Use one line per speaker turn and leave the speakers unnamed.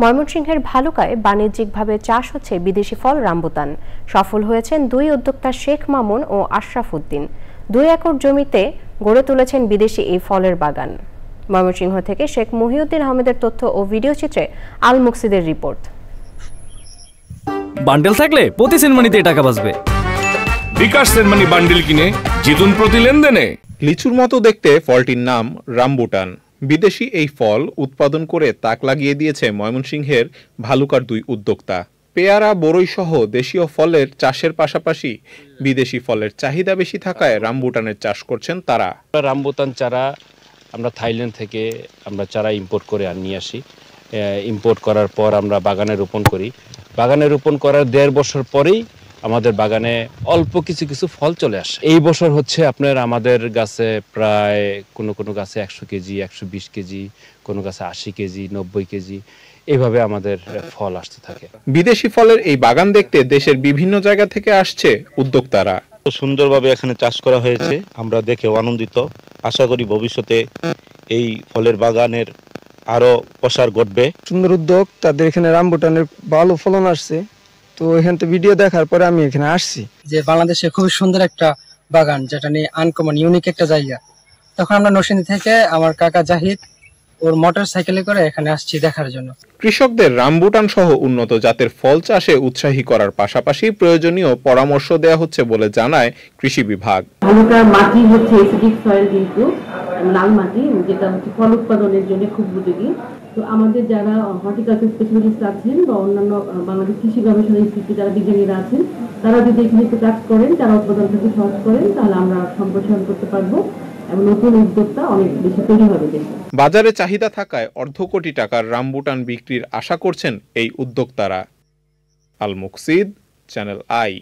ময়মনসিংহের ভালুকায় বাণিজ্যিকভাবে চাষ হচ্ছে বিদেশি ফল রামবুটান। সফল হয়েছেন দুই উদ্যোক্তা শেখ মামুন ও আশরাফ উদ্দিন। 2 একর জমিতে গড়ে তুলেছেন বিদেশি এই ফলের বাগান। ময়মনসিংহ থেকে শেখ মহিউদ্দিন আহমেদের তথ্য ও ভিডিও চিত্রে আল মুকসিদের রিপোর্ট।
বান্ডেল থাকলে প্রতি সেনমানিতে টাকা বাঁচবে।
বিকাশ সেনমানি বান্ডেল কিনে জিতুন প্রতি লেনদেনে।
লিচুর মতো দেখতে ফলটির নাম রামবুটান। বিদেশি এই ফল উৎপাদন করে তাক লাগিয়ে দিয়েছে ময়মনসিংহের ভালুকার 2 উদ্যোক্তা। পেয়ারা, বরই সহ দেশীয় ফলের চাষের পাশাপাশি বিদেশি ফলের চাহিদা বেশি থাকায় রামবুটানের চাষ করছেন তারা।
রামবুটান চারা আমরা থাইল্যান্ড থেকে চারা ইম্পোর্ট করে নিয়ে আসি। ইম্পোর্ট করার পর আমরা বাগানে রোপণ করি। বাগানে রোপণ করার 1.5 বছর পরেই আমাদের বাগানে অল্প কিছু ফল চলে আসে। এই বছর হচ্ছে আপনার আমাদের গাছে প্রায় কোনো গাছে 100 কেজি, 120 কেজি, কোনো গাছে 80 কেজি, 90 কেজি, এইভাবে আমাদের ফল আসতে থাকে।
বিদেশি ফলের এই বাগান দেখতে দেশের বিভিন্ন জায়গা থেকে আসছে উদ্যোক্তারা।
সুন্দরভাবে এখানে চাষ করা হয়েছে, আমরা দেখে আনন্দিত। আশা করি ভবিষ্যতে এই ফলের বাগানের আরো প্রসার ঘটবে।
সুন্দর উদ্যোগ, তাদের এখানে রামবুটানের ভালো ফলন আসছে, তো এখান থেকে ভিডিও দেখার পরে আমি এখানে আসছি।
যে বাংলাদেশে খুবই সুন্দর একটা বাগান, যেটা নিয়ে আনকমন ইউনিক একটা জায়গা। তখন আমরা নরসিংদী থেকে আমার কাকা জাহিদ ওর মোটর সাইকেলে করে এখানে আসছি দেখার জন্য।
কৃষকদের রামবুটান সহ উন্নত জাতের ফল চাষে উৎসাহী করার পাশাপাশি প্রয়োজনীয় পরামর্শ দেওয়া হচ্ছে বলে জানায় কৃষি বিভাগ।
ভালুকার মাটি হচ্ছে অ্যাসিডিক সয়েল, কিন্তু লাল মাটি, যেটা হচ্ছে ফল উৎপাদনের জন্য খুব উপযোগী। তো আমাদের যারা হর্টিকালচার স্পেশালিস্ট আছেন বা অন্যান্য বাংলাদেশ কৃষি গবেষণা ইনস্টিটিউটে যারা বিজ্ঞানীরা আছেন, তারা যদি এখানে একটু কাজ করেন, তারা উৎপাদনটাকে সহজ করেন, তাহলে আমরা সম্প্রসারণ করতে পারবো এবং নতুন উদ্যোক্তা অনেক বেশি তৈরি হবে।
বাজারে চাহিদা থাকায় অর্ধ কোটি টাকার রামবুটান বিক্রির আশা করছেন এই উদ্যোক্তারা। আল মুকসিদ, চ্যানেল আই।